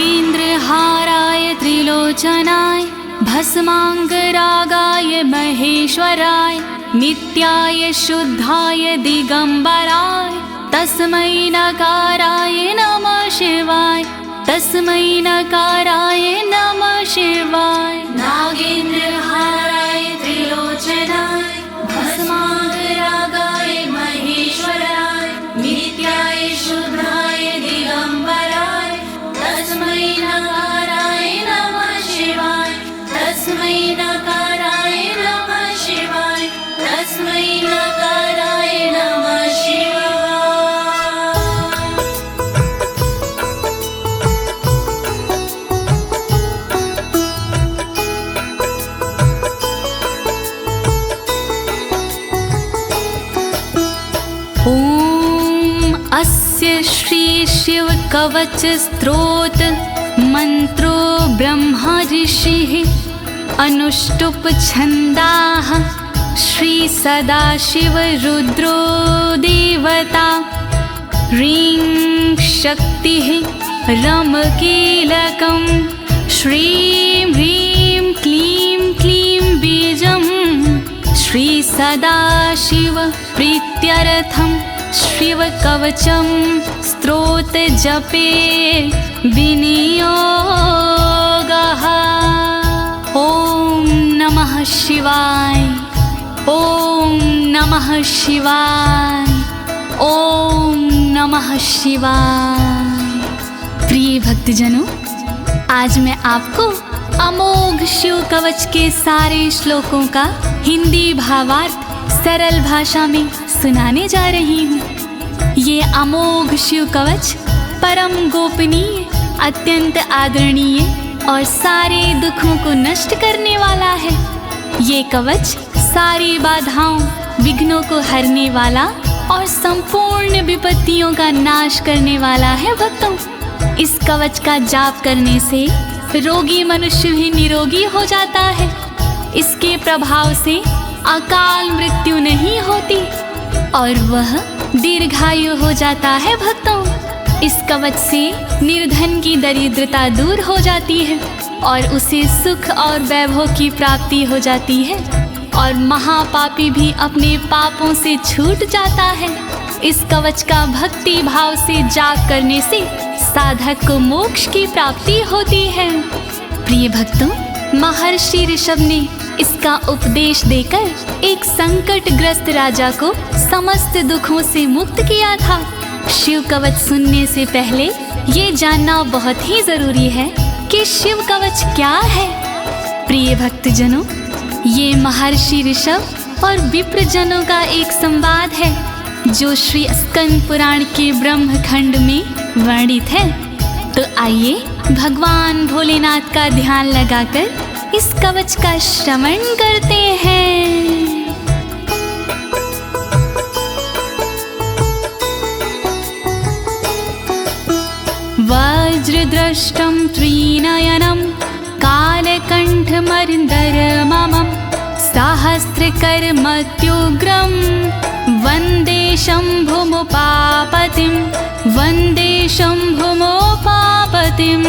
नागेन्द्रहाराय त्रिलोचनाय भस्माङ्गरागाय महेश्वराय नित्याय शुद्धाय दिगंबराय तस्मै नकाराय नमः शिवाय तस्मै नकाराय नमः शिवाय। नागेन्द्रहाराय त्रिलोचनाय भस्माङ्गरागाय महेश्वराय नित्याय शुद्धाय दिगंबराय तस्मै नकाराय नमः शिवाय तस्मै नकाराय नमः शिवाय तस्मै नकाराय नमः शिवाय। अस्य श्री शिव कवच स्तोत्र मंत्रो ब्रह्मा ऋषिः अनुष्टुप छंदाः श्री सदाशिव रुद्रो देवता ह्रीं शक्तिः रम कीलकं श्रीं ह्रीं क्लीं क्लीं बीजं श्री सदाशिव प्रीत्यर्थं शिव कवचम स्तोत्र जपे विनियोगः। ओम नमः शिवाय ओम नमः शिवाय ओम नमः शिवाय। प्रिय भक्तजनों, आज मैं आपको अमोघ शिव कवच के सारे श्लोकों का हिंदी भावार्थ सरल भाषा में सुनाने जा रही हूँ। ये अमोघ शिव कवच परम गोपनीय, अत्यंत आदरणीय और सारे दुखों को नष्ट करने वाला है। ये कवच सारी बाधाओं, विघ्नों को हरने वाला और संपूर्ण विपत्तियों का नाश करने वाला है। भक्तों, इस कवच का जाप करने से रोगी मनुष्य भी निरोगी हो जाता है। इसके प्रभाव से अकाल मृत्यु नहीं होती और वह दीर्घायु हो जाता है। भक्तों, इस कवच से निर्धन की दरिद्रता दूर हो जाती है और उसे सुख और वैभव की प्राप्ति हो जाती है और महापापी भी अपने पापों से छूट जाता है। इस कवच का भक्ति भाव से जाप करने से साधक को मोक्ष की प्राप्ति होती है। प्रिय भक्तों, महर्षि ऋषभ ने इसका उपदेश देकर एक संकटग्रस्त राजा को समस्त दुखों से मुक्त किया था। शिव कवच सुनने से पहले ये जानना बहुत ही जरूरी है कि शिव कवच क्या है। प्रिय भक्तजनों, ये महर्षि ऋषभ और विप्रजनों का एक संवाद है जो श्री स्कंद पुराण के ब्रह्मखंड में वर्णित है। तो आइए भगवान भोलेनाथ का ध्यान लगाकर इस कवच का श्रवण करते हैं। वज्रदृष्टं त्रिनयनं कालकण्ठमर्दरममं सहस्रकर्मत्युग्रं वन्दे शम्भुमुपापतिं वन्दे शम्भुमुपापतिम्।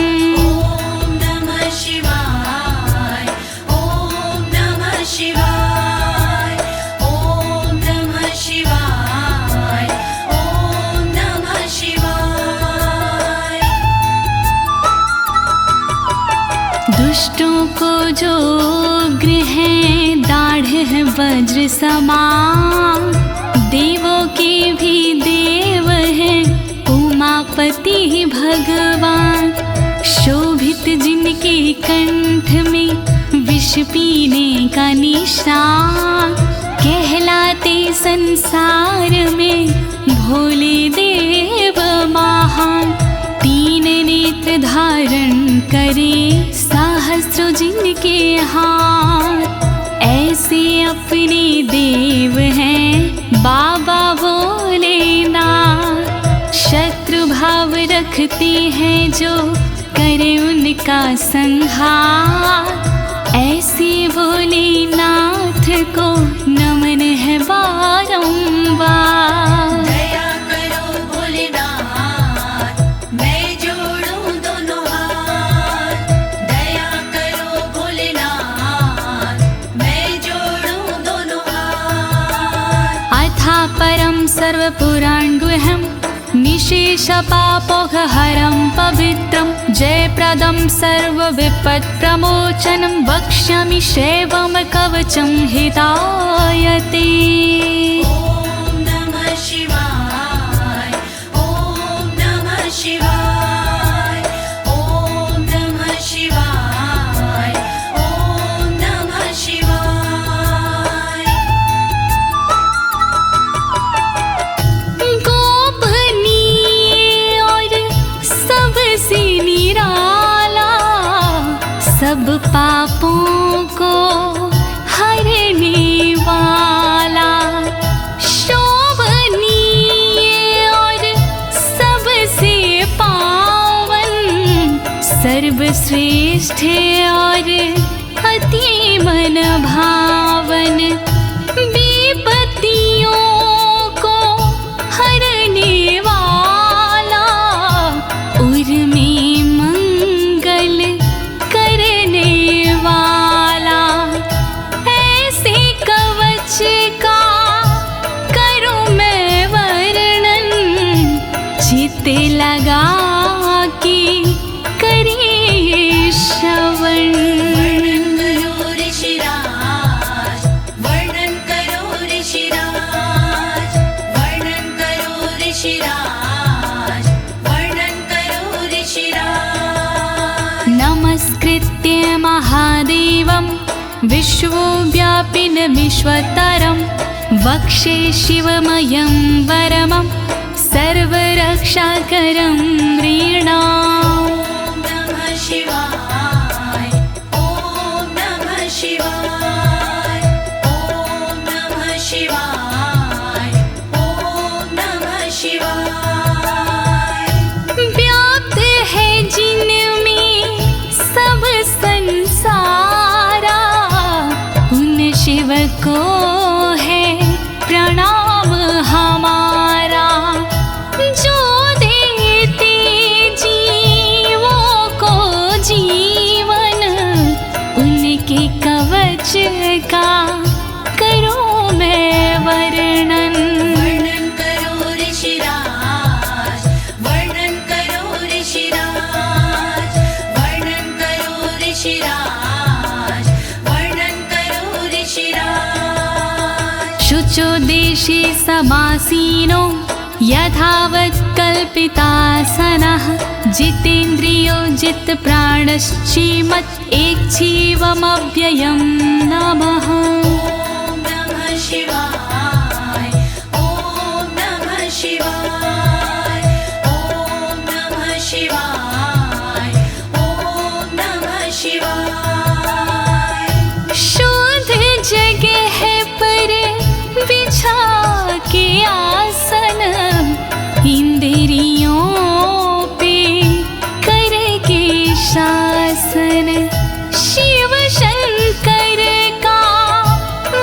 दुष्टों को जो उग्र है दाढ़ है वज्र समान, देवों के भी देव है उमापति भगवान। शोभित जिनके कंठ में विष पीने का निशान, कहलाते संसार में भोले देव महान। तीन नेत्र धारण करे सहस्रों जिनके हाथ, ऐसे अपने देव हैं बाबा भोलेनाथ। शत्रु भाव रखते हैं जो करे उनका संहार, ऐसे भोलेनाथ को नमन है बारंबार। दया करो भोलेनाथ, मैं जोड़ूं दोनों हाथ, परं सर्वपुराणगुह्यं निशेषपापोघहरं पवित्रं जयप्रदं सर्वविपत्प्रमोचनं वक्ष्यामि शैवं कवचं हितायते। ॐ नमः शिवाय, ॐ नमः शिवाय, ॐ नमः शिवाय, ॐ नमः शिवाय। गोपनीय और सबसे निराला, सब पापों को हरने वाला, शोभनीय और सबसे पावन, सर्वश्रेष्ठ और अति मन भावन, विपत्तियों को हरने वाला, उर में मंगल करने वाला, ऐसे कवच का करूं मैं वर्णन, चित्त लगा के करिए श्रवण। वर्णन करो ऋषिराज, वर्णन करो ऋषिराज, वर्णन करो ऋषिराज, वर्णन करो ऋषिराज। नमस्कृत्य महादेवं विश्वव्यापिनमीश्वरं वक्षे शिवमयं वरमं सर्वरक्षाकरं नृणाम्। ॐ नमः शिवाय, ॐ नमः शिवाय, ॐ नमः शिवाय, ॐ नमः शिवाय। व्याप्त है जिनमें सब संसारा, उन शिव को है प्रणाम हमारा, जो देते जीवों को जीवन, उनके कवच का करूं मैं वर्णन। वर्णन करो ऋषिराज, वर्णन करो ऋषिराज, वर्णन करो ऋषिराज, वर्णन करो ऋषिराज। शुचो देशे समासीनो यथावत् कल्पितासनः, जितेन्द्रियो जितप्राणश्चेमत् एकजीवमव्ययं नमः। ॐ नमः शिवाय, ॐ नमः शिवाय, ॐ नमः शिवाय, ॐ नमः शिवाय। शुद्ध जगह पर बिछा के आसन, इंद्रियों पे करके शासन, शिव शंकर का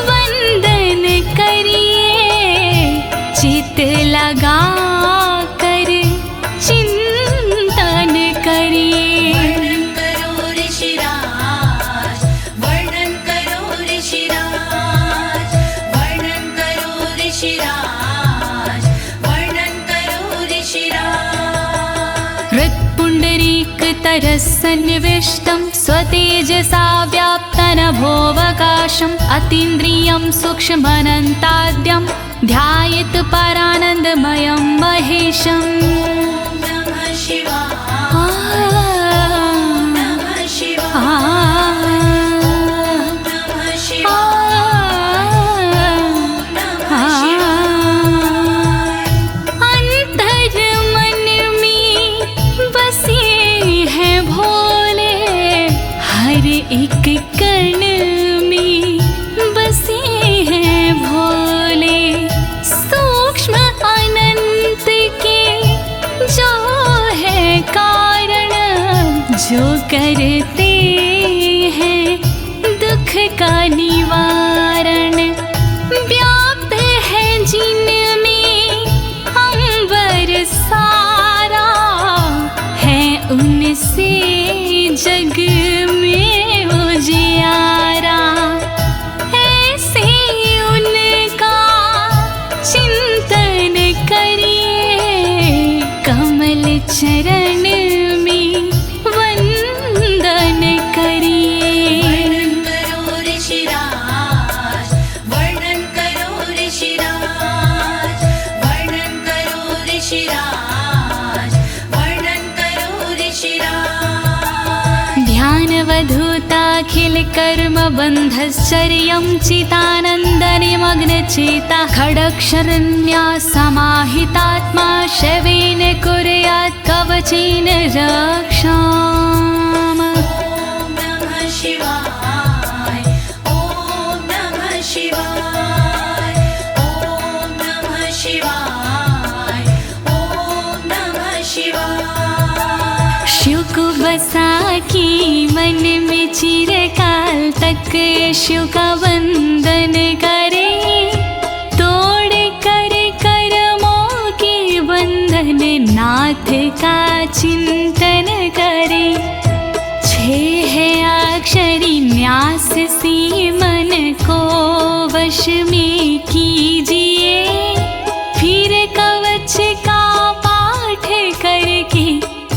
वंदन करिए, चित लगा कर चिंतन करिए। वर्णन करो ऋषिराज, वर्णन करो ऋषिराज, वर्णन करो ऋषिराज, वर्णन करो ऋषिराज। हृत्पुण्डरीकतरसन्निविष्टं स्वतेजसा व्याप्तनभोऽवकाशम्, अतीन्द्रियं सूक्ष्ममनन्ताद्यं ध्यायेत् परानन्दमयं महेशम्। ॐ नमः शिवाय, नमः शिवाय, नमः शिवाय, नमः शिवाय। अंतर मन में बसे हैं भोले, हर एक कण में बसे हैं भोले, सूक्ष्म अनंत के जो है कारण, जो करते हैं दुख का निवारण, व्याप्त है जिनमें अंबर सारा, है उनसे जग में उजियारा, ऐसे उनका चिंतन कर्मबन्धश्चर्यं चितानन्दनिमग्नचेता खडक्षरण्या समाहितात्मा शवेन कुर्यात् कवचेन रक्षाम्। ॐ नमः शिवाय ॐ नमः शिवाय ॐ नमः शिवाय ॐ नमः शिवाय। शिव को बसा की मन में चिरकाल तक शिव का वंदन करे, तोड़ कर कर्मों के बंधन नाथ का चिंतन करे। छह अक्षरी न्यास सी मन को वश में कीजिए, फिर कवच का पाठ करके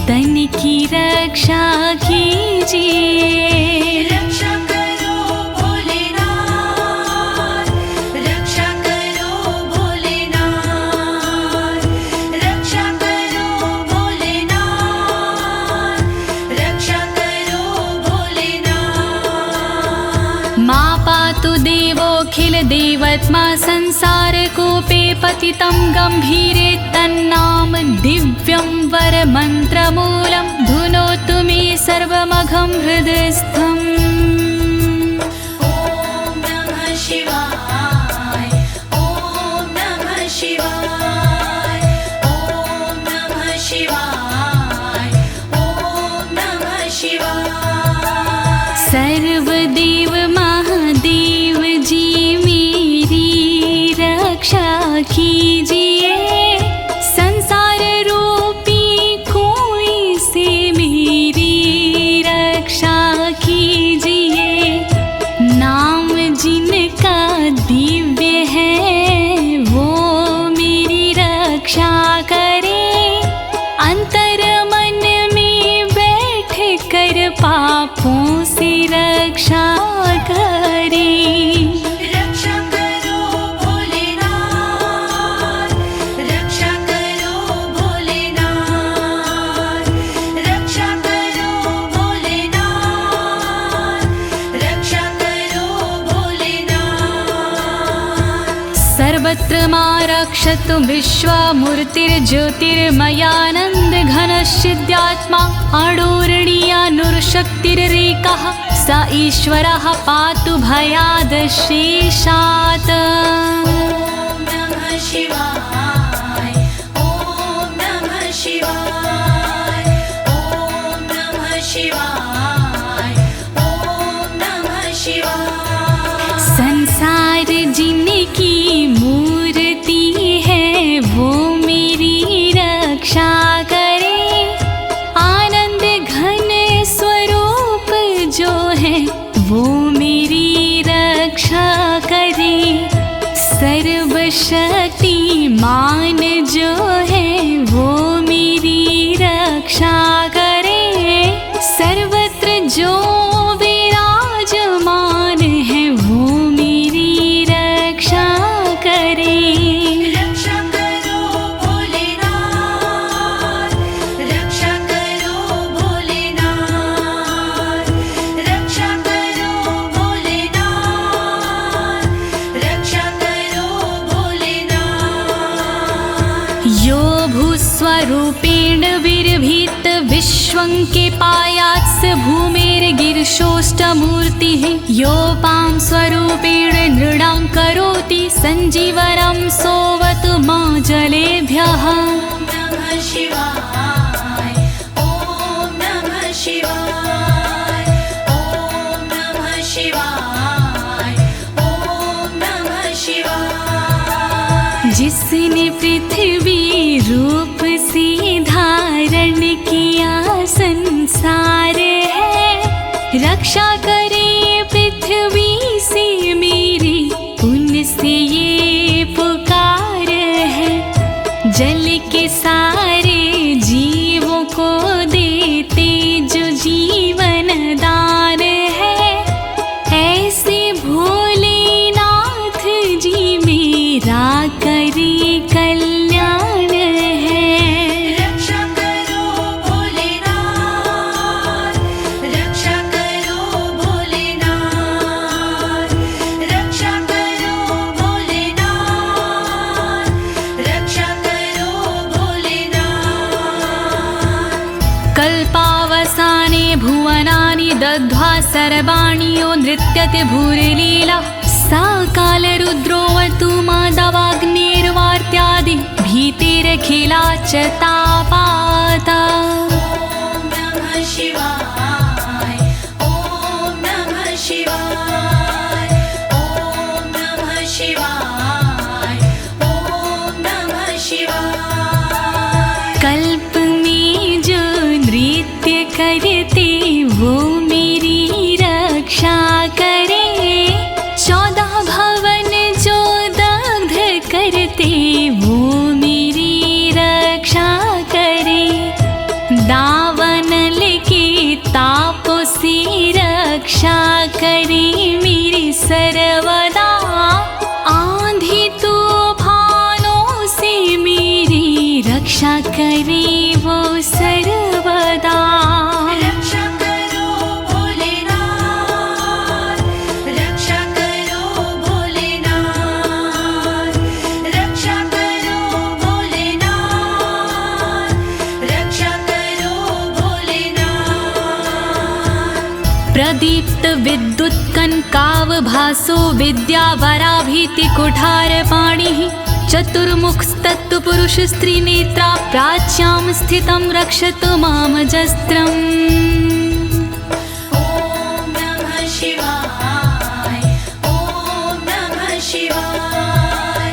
तन की रक्षा कीजिए। रक्षा करो भोलेनाथ, रक्षा करो भोलेनाथ, रक्षा करो भोलेनाथ, रक्षा करो भोलेनाथ। मां पातु देवोऽखिल देवत्मा संसार कूपे पतितं गंभीरे तन्नाम दिव्यं वरमन्त्रमूलं धुनोतु मे सर्वमघं हृदयस्थम्। ॐ नमः शिवाय ॐ नमः शिवाय ॐ नमः शिवाय ॐ नमः शिवाय। सर्वदेव महादेव जी मेरी रक्षा कीजिए, संसार रूपी कोई से मेरी रक्षा कीजिए। नाम जिनका दिव्य है वो मेरी रक्षा करे, अंतर मन में बैठ कर पापों से रक्षा करे। रक्षा करो भोलेनाथ, रक्षा करो भोलेनाथ, रक्षा करो भोलेनाथ, रक्षा करो भोलेनाथ। सर्वत्र मां रक्षतु विश्वमूर्तिर्ज्योतिर्मयानन्द घनश्चिद्यात्मा अडोरणीयानुर्शक्तिरेकः स ईश्वरः पातु भयादशेषात्। ॐ नमः शिवाय ॐ नमः शिवाय ॐ नमः शिवाय ॐ नमः शिवाय। संसार जिनकी मूर्ति है वो मेरी रक्षा करे, आनंद घन स्वरूप जो है वो मेरी रक्षा करे। सर्वशक्तिमान जो है वो मेरी रक्षा करे, सर्वत्र जो विराजमान है वो मेरी रक्षा करे। रक्षा करो भोलेनाथ, रक्षा करो भोलेनाथ, रक्षा करो भोलेनाथ, रक्षा करो भोलेनाथ। यो भूस्वरूपेण विर्भीत विश्वं के पायात् स भूमेर्गिरिशोष्टमूर्तिः, योपां स्वरूपेण नृणां करोति सञ्जीवनं सोऽवतु मां जलेभ्यः। ॐ नमः शिवाय ॐ नमः शिवाय ॐ नमः शिवाय ॐ नमः शिवाय। जिसने पृथ्वी रूप से धारण किया संसार है, रक्षा करे पृथ्वी से मेरी उनसे ये पुकार है। जल के सारे जीवों को देते जो जीवन दान है, ऐसे भोलेनाथ जी मेरा करे कल्याण है। रक्षा करो भोलेनाथ, रक्षा करो भोलेनाथ, सर्वाणि यो नृत्यते भूरिलीला सा कालरुद्रोऽवतु माधवाग्निर्वार्त्यादि भीतिरखिला च तापाता। ॐ नमः शिवाय ॐ नमः शिवाय ॐ नमः शिवाय ॐ नमः शिवाय। कल्प में जो नृत्य करते वो मेरी रक्षा करे, 14 भवन जो दग्ध करते वो मेरी रक्षा करे। दावानल के तापों से रक्षा करे मेरी सर्वदा, आंधी तूफानों से मेरी रक्षा करे वो सर्वदा। रक्षा करो भोलेनाथ, रक्षा करो भोलेनाथ, रक्षा करो भोलेनाथ, रक्षा करो भोलेनाथ। प्रदीप्त विद्युत कनकावभासो विद्यावराभीति कुठारपाणिः, चतुर्मुखस्तत्पुरुष स्त्रीनेत्रा प्राच्यां स्थितं रक्षतु मामजस्त्रम्। ॐ नमः शिवाय ॐ नमः शिवाय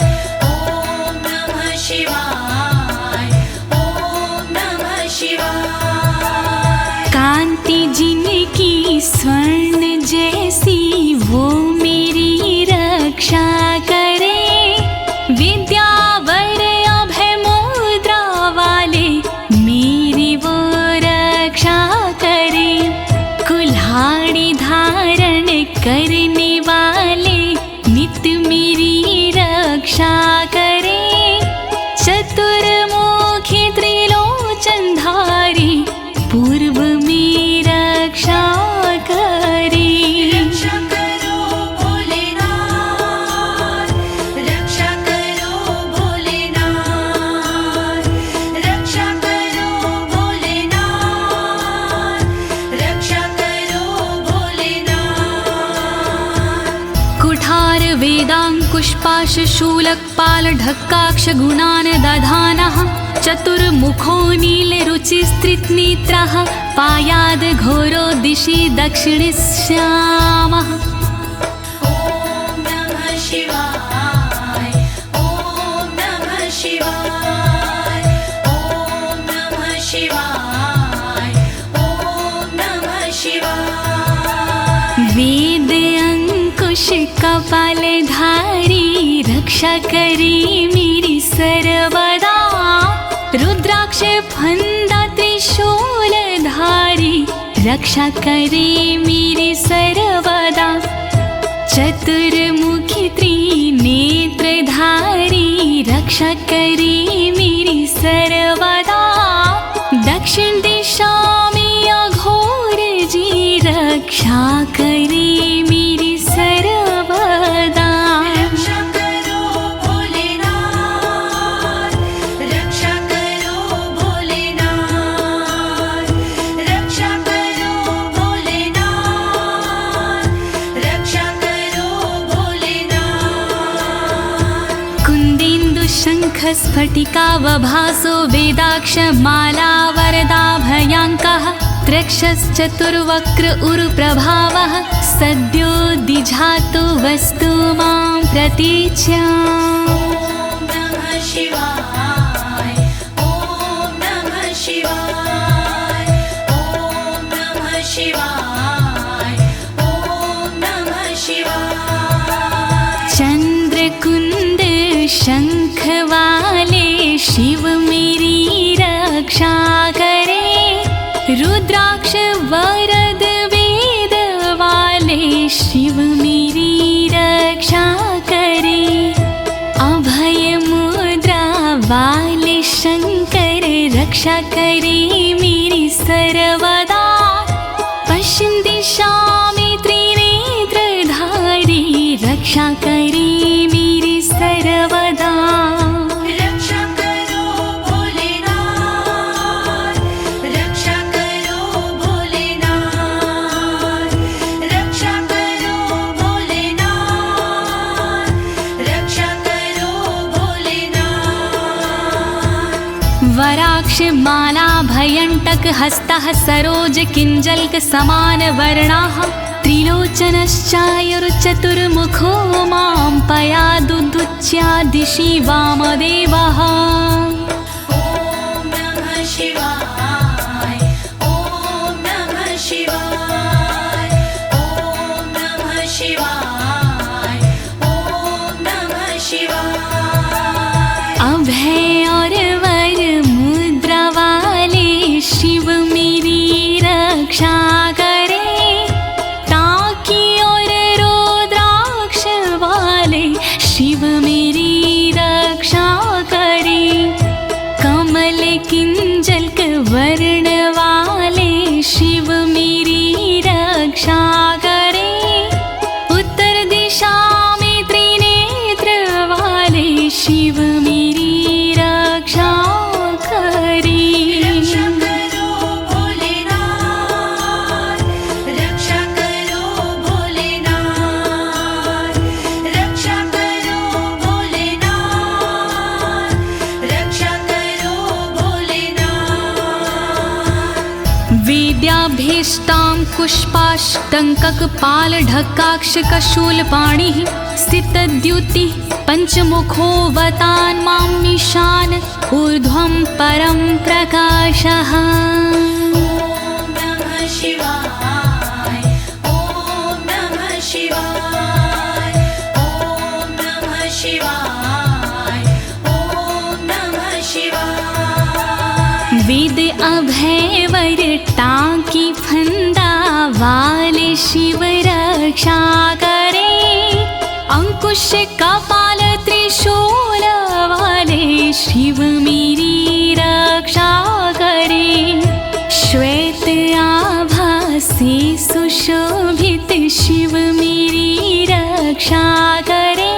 ॐ नमः शिवाय ॐ नमः शिवाय। कांति जिनकी स्वर्ण जैसी वो मेरी रक्षा करे, विद्यावर अभय मुद्रा वाले मेरी वो रक्षा करे। कुल्हाड़ी धारण करने वाले नित्य मेरी रक्षा करे। चतुर्मुखी त्रिलोचनधारी पूर्व में रक्षा करे। रक्षा करो भोलेनाथ, रक्षा करो भोलेनाथ, रक्षा करो भोलेनाथ, रक्षा करो भोलेनाथ। कुठार वेदांकुशपाश शूलकपाल ढक्काक्ष गुणान् दधानः, चतुर्मुखो नीलरुचिस्त्रिनेत्रः पायाद् घोरो दिशि दक्षिणश्यामः। ॐ नमः शिवाय ॐ नमः शिवाय ॐ नमः शिवाय ॐ नमः शिवाय। वेद अंकुश कपालधारी रक्षा करे मेरी सर्वदा, रुद्राक्ष फंदा त्रिशूलधारी रक्षा करे मेरी सर्वदा। चतुर्मुखी त्रिनेत्रधारी रक्षा करे मेरी सर्वदा। दक्षिण दिशा में अघोर जी रक्षा करे मेरी सर्वदा। रक्षा करो भोलेनाथ, रक्षा करो भोलेनाथ, रक्षा करो भोलेनाथ, रक्षा करो भोलेनाथ। कुन्देन्दु शङ्ख स्फटिकावभासो वेदाक्ष माला वरदाभयाङ्कः, त्रक्षश्चतुर्वक्र उरुप्रभावः सद्यो दिझातु वस्तु मां प्रतीच्याम्। ॐ नमः शिवाय ॐ नमः शिवाय ॐ नमः शिवाय ॐ नमः शिवाय। चंद्रकुंद शंख वाले शिव मेरी रक्षा करे, रुद्राक्ष वरद वेद वाले शिव मेरी रक्षा करे। अभय मुद्रा वाले शंकर रक्षा करे मेरी सर्वदा। पश्चिम दिशा में त्रिनेत्रधारी रक्षा करे मेरी सर्वदा। रक्षा करो भोलेनाथ, रक्षा करो भोलेनाथ, रुद्राक्ष माला भयंटक हस्तः सरोज किंजल्क समान वर्णाः त्रिलोचनश्चायुर्चतुर्मुखो मां पयादुदुच्या दिशि वामदेवः। ॐ नमः शिवाय ॐ नमः शिवाय ॐ नमः शिवाय ॐ नमः शिवाय। अभय और वर मुद्रा वाले शिव मेरी रक्षा करे, टाकी और रुद्राक्ष वाले शिव मेरी रक्षा करे, कमल किंजल्क वर्ण वाले शिव मेरी रक्षा करे, उत्तर दिशा में त्रिनेत्र वाले शिव मेरी रक्षा करे। रक्षा करो भोलेनाथ, रक्षा करो भोलेनाथ, रक्षा करो भोलेनाथ, रक्षा करो भोलेनाथ। वेद्याभीष्टां पुष्पाष्टङ्ककपालढक्काक्षकशूलपाणिः स्थितद्युतिः पञ्चमुखोऽवतान् मामीशान ऊर्ध्वं परं प्रकाशः। ॐ नमः शिवाय ॐ नमः शिवाय ॐ नमः शिवाय ॐ नमः शिवाय। वेद अभय वर टाकी फंदा वाले शिव रक्षा करे, अंकुश कपाल त्रिशूल वाले शिव मेरी रक्षा करे, श्वेत आभा से सुशोभित शिव मेरी रक्षा करे,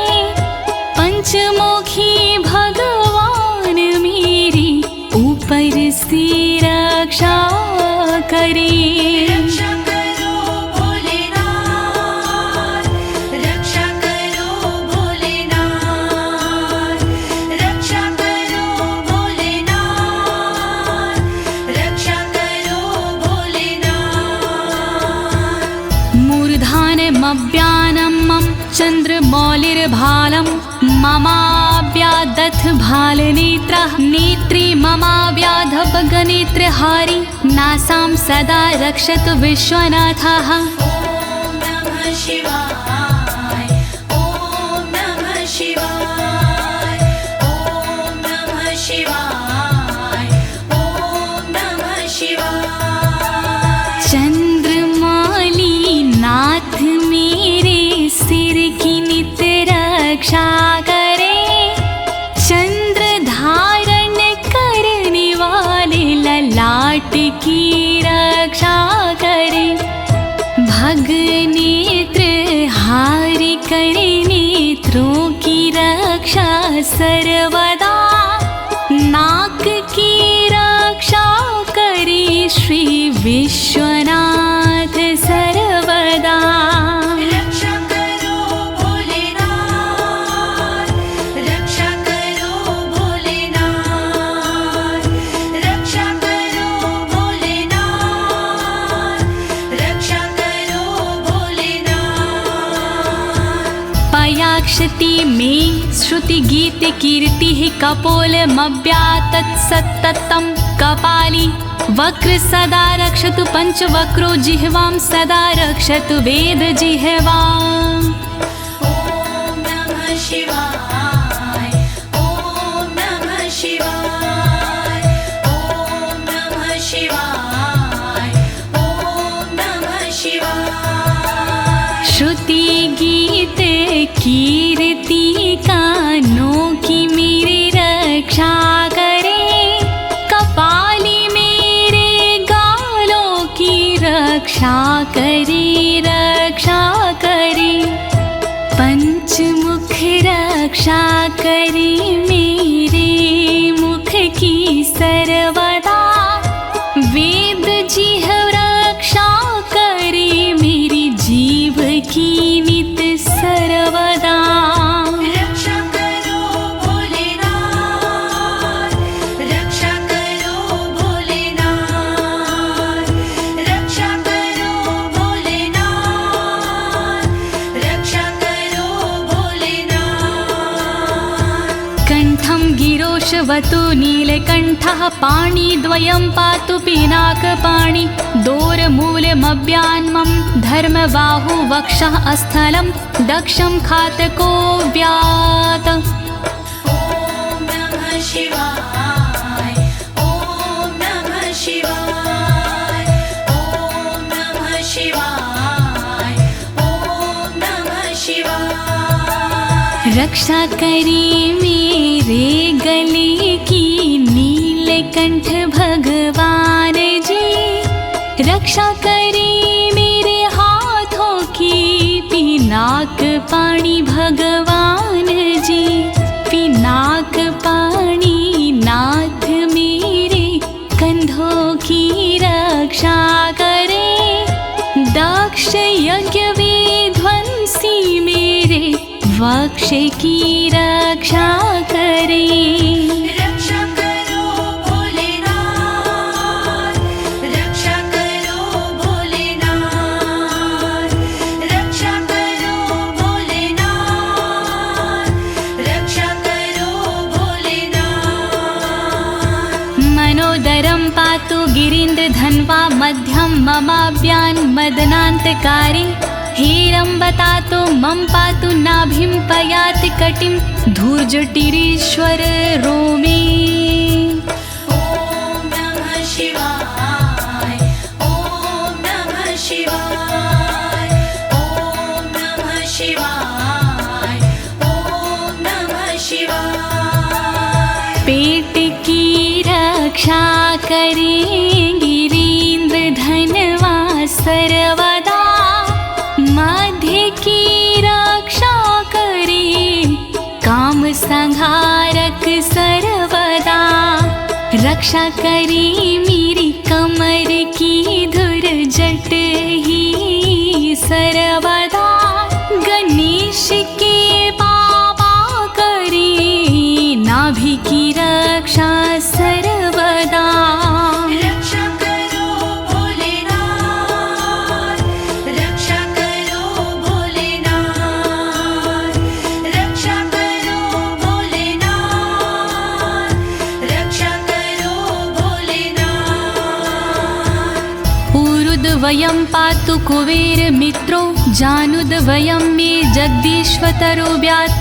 पंचमुखी भगवान मेरी ऊपर से रक्षा करे। रक्षा करो भोलेनाथ, रक्षा करो भोलेनाथ, रक्षा करो भोलेनाथ, रक्षा करो भोलेनाथ। मूर्धानमव्यानं मम चन्द्रमौलिर्भालं ममाव्यादथ भालनेत्रः, नेत्रे ममाव्याधपगनेत्रहारी नासां सदा रक्षतु विश्वनाथः। ॐ नमः शिवाय ॐ नमः शिवाय ॐ नमः शिवाय ॐ नमः शिवाय। चंद्रमौली नाथ मेरे सिर की नित रक्षा करे, चंद्र धारण करने वाले ललाट की रक्षा करे, भग नेत्र हारि करे नेत्रों की रक्षा सर्वदा, नाक की रक्षा करे श्री विश्वनाथ सर्वदा। रक्षा करो भोलेनाथ, रक्षा करो भोलेनाथ, रक्षा करो भोलेनाथ, रक्षा करो भोलेनाथ। पयाक्षति में श्रुति गीत कीर्ति कपोलमव्यातत् सत्ततं कपाली, वक्र सदा रक्षतु पंचवक्रो जिह्वां सदा रक्षतु वेद जिह्वाम्। ॐ नमः शिवाय ॐ नमः शिवाय ॐ नमः शिवाय ॐ नमः शिवाय। श्रुति गीत कीर्ति कानों की मेरी रक्षा करे, कपाली मेरे गालों की रक्षा करे, रक्षा करे, पंचमुख रक्षा करे मेरे मुख की सर्वदा, वेद जिह्व रक्षा करे मेरी जीव की नित सर्वदा। रक्षा करो भोलेनाथ, रक्षा करो कण्ठं गिरोशवतु नीलकण्ठः पाणिद्वयं पातु पिनाकपाणि दोरमूलमव्यान्मं धर्मबाहु वक्षः अस्थलं दक्षं खातको व्यात्। ॐ नमः शिवाय ॐ नमः शिवाय ॐ नमः शिवाय ॐ नमः शिवाय। रक्षा करी मेरे गले की नीलकंठ भगवान जी, रक्षा करी मेरे हाथों की पिनाक पाणी भगवान जी, पिनाक पाणी नाथ मेरे कंधों की रक्षा करे, दक्ष यज्ञ विध्वंसी मेरे वक्ष की रक्षा करे। रक्षा करो भोलेनाथ, रक्षा करो भोलेनाथ, रक्षा करो भोलेनाथ, रक्षा करो भोलेनाथ। मनोदरं पातु गिरीन्द्रधन्वा मध्यं ममाव्यान् मदनान्तकारी, हेरम्बतातो मम पातु नाभिं पयाति कटिं धूर्जटिरीश्वर रोमे। ॐ नमः शिवाय ॐ नमः शिवाय ॐ नमः शिवाय ॐ नमः शिवाय। पेट की रक्षा करें गिरीन्द्रधनवा सर्वदा, मध्य की रक्षा करे काम संहारक सर्वदा, रक्षा करे मेरी कमर की धुरजट ही सर्वदा, गणेश के बाबा करे नाभि की रक्षा सर्वदा। रक्षा करो भोलेनाथ, रक्षा करो भोलेनाथ, रक्षा करो भोलेनाथ, रक्षा करो भोलेनाथ। ऊरुद्वयं पातु कुबेर मित्रो, जानुद्वयं मे जगदीश्वतरो व्यात्,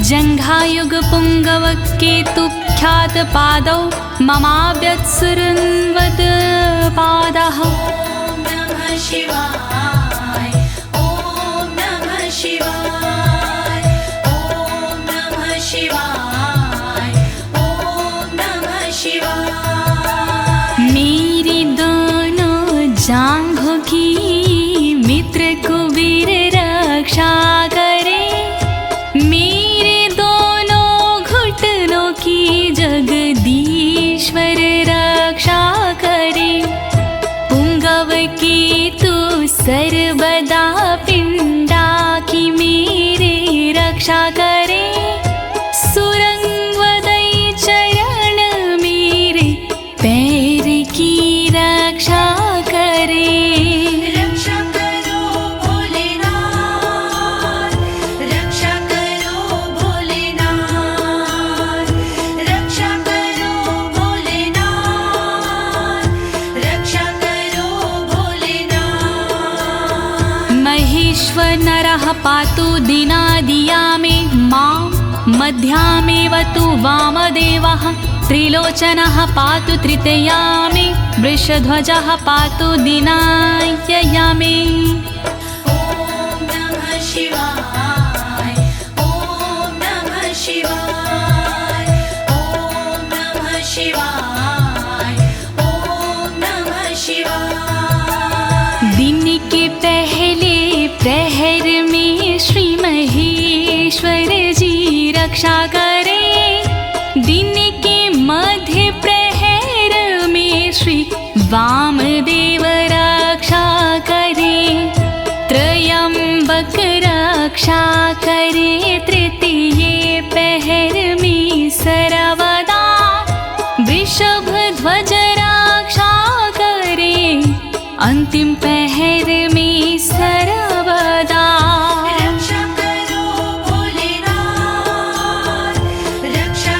जङ्घायुग पुङ्गव केतुख्यात पादौ ममाव्यत्सुरन्वद पादः। ॐ नमः शिवाय ॐ नमः शिवाय ॐ नमः शिवाय ॐ नमः शिवाय। मेरी दोनों जांघों की मित्र कुबेर रक्षा करे, मेरे दोनों घुटनों की जगदीश्वर रक्षा करे, पुंगव की तू सर्वदा पिंडा की मेरे रक्षा करे, सुरंगवदई चरण मेरे पैर की रक्षा करे। रक्षा करो भोलेनाथ, रक्षा करो भोलेनाथ, रक्षा करो भोलेनाथ, रक्षा करो भोलेनाथ। महेश्वर नरः पातु दिनादिया मे मां, मध्यामेव तु वामदेवः, त्रिलोचनः पातु तृतीया मे, वृषध्वजः पातु दिनायया मे। ॐ नमः शिवाय ॐ नमः शिवाय ॐ नमः शिवाय ॐ नमः शिवाय। दिन के पहले प्रहर में श्री महेश्वर जी रक्षा करे, दिन के मध्य प्रहर में श्री वामदेव रक्षा करे, त्रयंबक रक्षा करे, तृतीय पहर में सर्वदा, वृषभ ध्वज रक्षा करे, अंतिम पहर में सर्वदा। रक्षा करो भोलेनाथ, रक्षा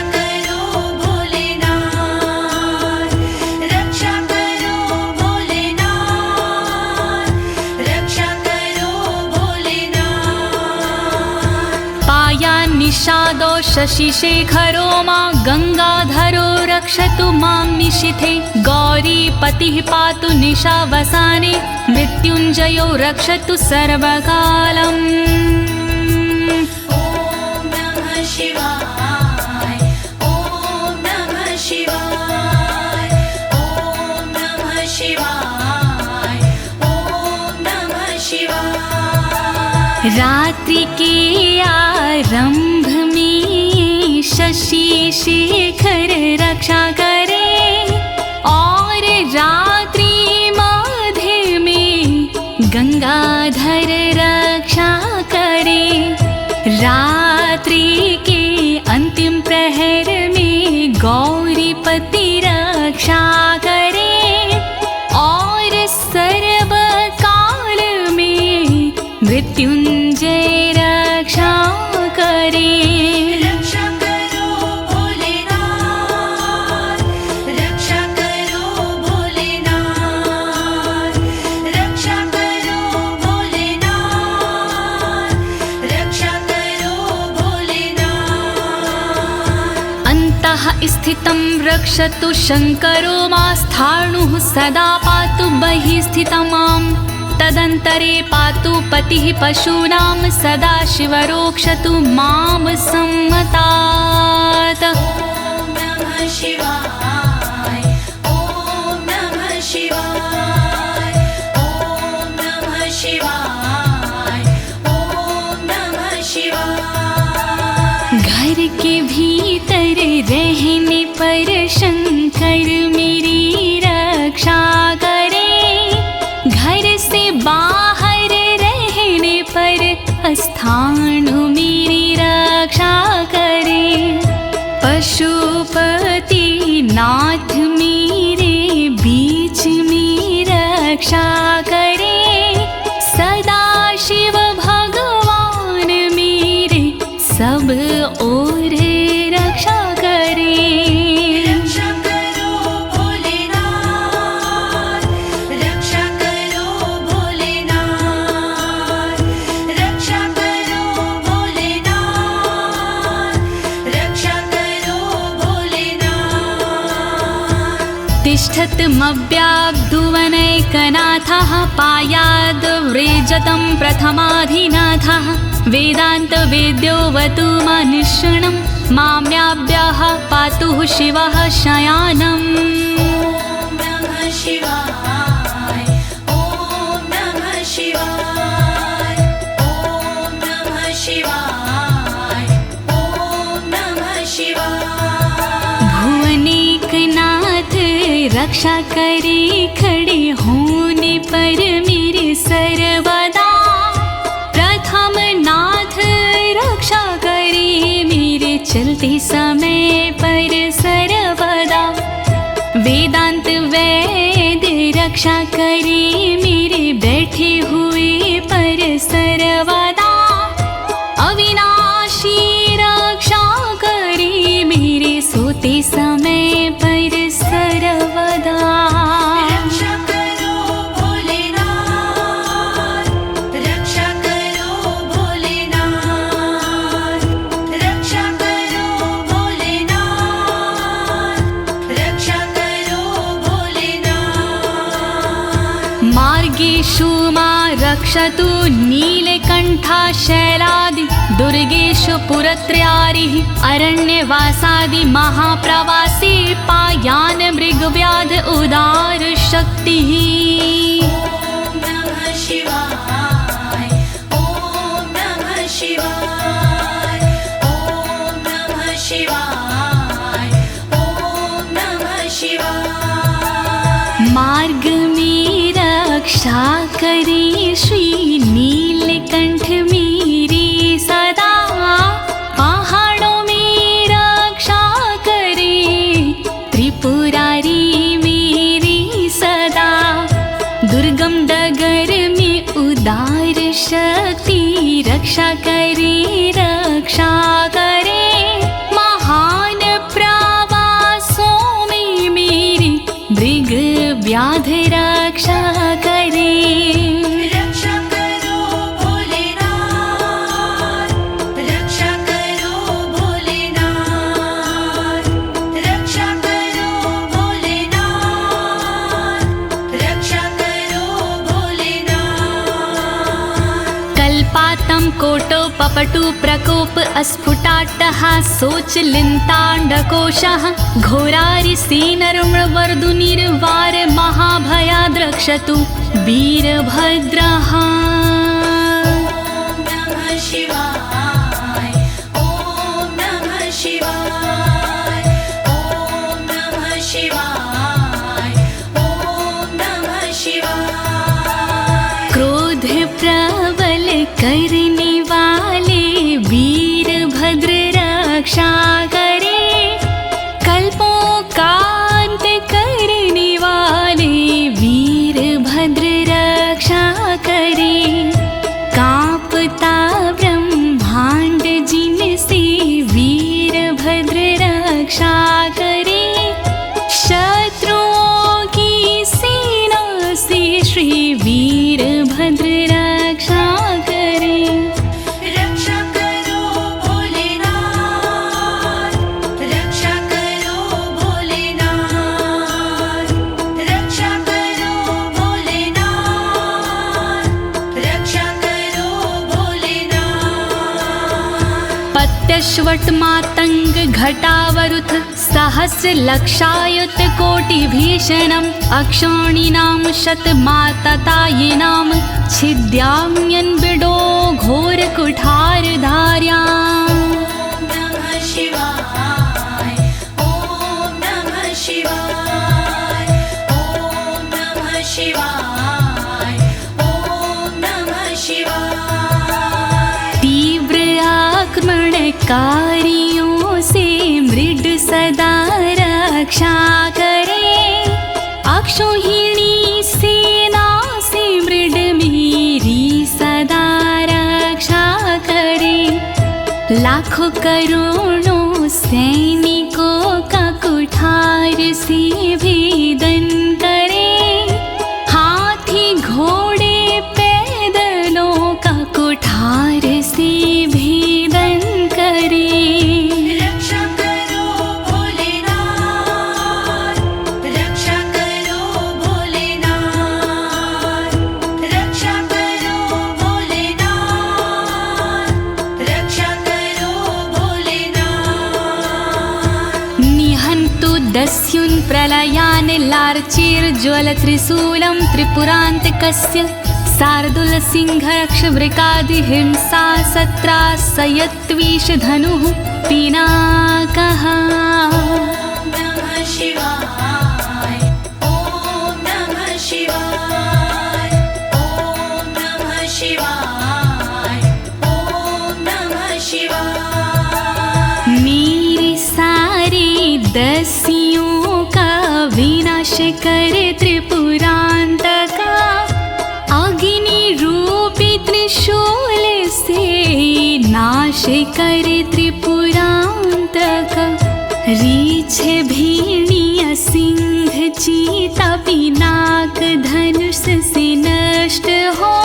निषादो शशिशेखरो मां गङ्गाधरो रक्षतु मां निशिथे गौरीपतिः पातु निशावसाने मृत्युञ्जयो रक्षतु सर्वकालम् ॐ नमः शिवाय ॐ नमः शिवाय ॐ नमः शिवाय ॐ नमः शिवाय। रात्रि के आरंभ में शशि शेखर रक्षा करे और रात्रि मध्य में गंगाधर रक्षा करे। रात्रि के अंतिम प्रहर में गौरीपति रक्षा करे और सर्वकाल में मृत्युंजय रक्षा करे। रक्षा करो भोलेनाथ रक्षा करो भोलेनाथ रक्षा करो भोलेनाथ रक्षा करो भोलेनाथ। अन्तः स्थितं रक्षतु शङ्करो मास्थाणुः सदा पातु बहिः स्थितं माम् तदन्तरे पातु पतिः पशूनां सदा शिवरोक्षतु मां सम्मतात्। ॐ नमः शिवाय ॐ नमः शिवाय ॐ नमः शिवाय ॐ नमः शिवाय। घर के भीतर रहने पर शंकर मेरी रक्षा करे घर से बाहर रहने पर स्थान मेरी रक्षा करे। पशुपति नाथ मेरे बीच में रक्षा करे सदा शिव भगवान मेरे सब ओर रक्षा करे। रक्षा करो भोलेनाथ रक्षा करो भोलेनाथ रक्षा करो भोलेनाथ रक्षा करो भोलेनाथ। तिष्ठतमव्याब्धुवनैकनाथः पायाद्व्रेजतं प्रथमाधिनाथः वेदान्तवेद्योऽवतु मनुष्यणं माम्याभ्यः पातु शिवः शयानम्। ॐ नमः शिवाय ॐ नमः शिवाय ॐ नमः शिवाय ॐ नमः शिवाय। भुवनेकनाथ रक्षा करे खड़े होने पर मेरे सर्वदा प्रथम नाथ रक्षा करे मेरे चलते समय पर सर्वदा। वेदांत वैद्य रक्षा करे मेरे बैठे हुए पर सर्वदा। अविनाशी रक्षा करे मेरे सोते समय पर सर्वदा। रक्षा करो भोलेनाथ रक्षा करो भोलेनाथ रक्षा करो भोलेनाथ रक्षा करो भोलेनाथ। मार्गेषु मां रक्षतु नीलकण्ठा शैलादि दुर्गेषु पुरत्रयारिः अरण्यवासादि महाप्रवासी पायान् मृगव्याध उदार शक्तिः। ॐ नमः शिवाय ॐ नमः शिवाय ॐ नमः शिवाय ॐ नमः शिवाय। मार्ग में रक्षा करे श्री नीलकंठ मेरी सदा। पहाड़ों में रक्षा करे त्रिपुरारी मेरी सदा। दुर्गम डगर में उदार शक्ति रक्षा करे महान प्रवासों में मेरी मृग व्याध रक्षा करे। रक्षा करो भोलेनाथ रक्षा करो पपटु प्रकोप अस्फुटाट्टहासोच लिन्ताण्डकोशः घोरारिसेनर्मवर्दुनिर्वार महाभयाद्रक्षतु वीरभद्रः। शिवाय ॐ नमः शिवाय ॐ नमः शिवाय ॐ नमः शिवाय। क्रोध प्रबल करने वाले वीरभद्र रक्षा करे, कल्पों का अंत करने वाले वीरभद्र रक्षा करे। कांपता ब्रह्मांड जिनसे वीरभद्र रक्षा करे, शत्रुओं की सेना से श्री वीरभद्र रक्षा करे। रक्षा करो भोलेनाथ, रक्षा करो भोलेनाथ, रक्षा करो भोलेनाथ, रक्षा करो भोलेनाथ। पत्यश्वट मातंग घटावरुथ सहस्र लक्षायुत कोटि भीषणम् अक्षौणीनां शतमाततायिनां छिद्याम्यन् बिडो घोर कुठार धार्याम्। नमः शिवाय ॐ नमः शिवाय ॐ नमः शिवाय ॐ नमः शिवाय। तीव्र आक्रमणकारियों से मृड सदा रक्षा करे, अक्षौहिणी सेना से मृड मेरी सदा रक्षा करे। लाखों करोड़ों सैनिकों का कुठार से भेदन करे, हाथी घोड़े पैदलों का कुठार से भेदन करे। रक्षा करो भोलेनाथ, रक्षा करो भोलेनाथ, रक्षा करो भोलेनाथ, रक्षा करो भोलेनाथ। निहन्तु दस्युन् प्रलयान् लार्चेर्ज्वलत्रिशूलं त्रिपुरान्तकस्य शार्दूलसिंहरक्षवृकादिहिंसा सत्रासयत्विषधनुः पिनाकः। नमः शिवाय ॐ नमः शिवाय ॐ नमः शिवाय ॐ नमः शिवाय। मेरे सारे दस्युओं का विनाश करे त्रिपुरान्तका, अग्नि रूपी त्रिशूल से नाश करे त्रिपुरान्तका। रीछ भेड़िया सिंह चीता पिनाक धनुष से नष्ट हो,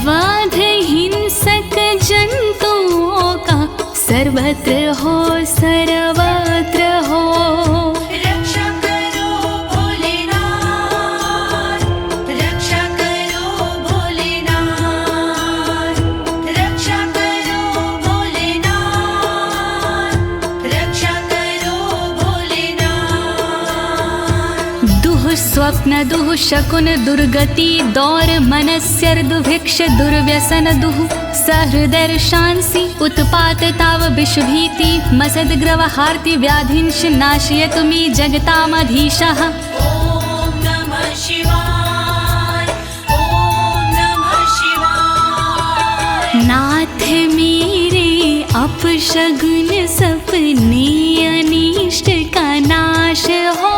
वध हिंसक जंतुओं का सर्वत्र हो सर्वत्र हो। रक्षा करो भोलेनाथ, रक्षा करो भोलेनाथ, रक्षा करो भोलेनाथ, रक्षा करो भोलेनाथ। दुः स्वप्न दुः शकुन दुर्गति दौर मनस्यर दुभिक्ष दुर्व्यसन दुः सहृदर्शांसि उत्पात ताव विषभीति मसद्ग्रवहार्ति व्याधिंश नाशयतु मे जगतामधीशः। ॐ नमः शिवाय ॐ नमः शिवाय। नाथ मेरे अपशगुन सपने अनिष्ट का नाश हो,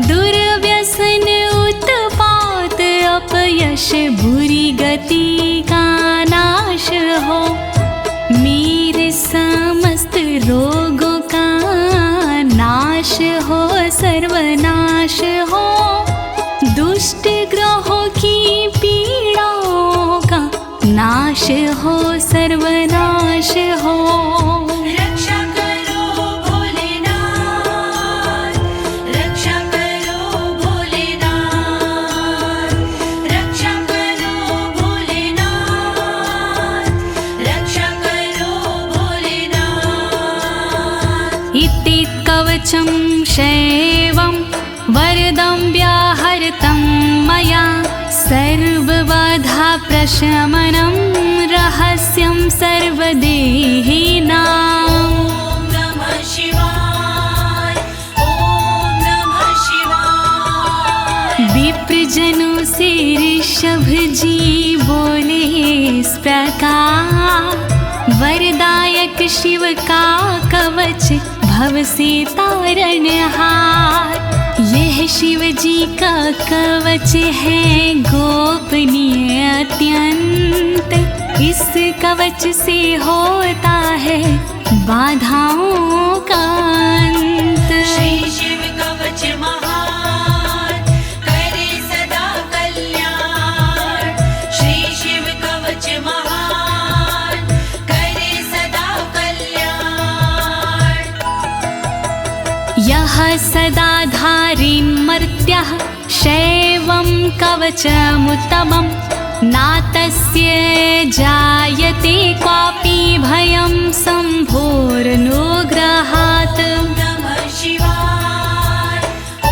दुर्व्यसन उत्पात अपयश बुरी गति का नाश हो। मेरे समस्त रोगों का नाश हो सर्वनाश हो, दुष्ट ग्रहों की पीड़ाओं का नाश हो सर्वनाश हो। रक्षा करो भोलेनाथ, रक्षा करो भोलेनाथ, रक्षा करो भोलेनाथ, कवचं शैवं वरदं व्याहृतं मया सर्वबाधा प्रशमनं रहस्यं सर्वदेहिनाम्। ॐ नमः शिवाय ॐ नमः शिवाय। विप्रजनों से ऋषभ जी बोले इस प्रकार, वरदायक शिव का कवच भव से तारणहार। यह शिव जी का कवच है गोपनीय अत्यंत, इस कवच से होता है बाधाओं का अंत। श्री शिव कवच महान करे सदा कल्याण। श्री शिव कवच महान करे सदा कल्याण। यः सदा धारिन्मर्त्यः शैवं कवचमुत्तमं, नातस्य जायते क्वापि भयं शम्भोरनुग्रहात्। नमः शिवाय ॐ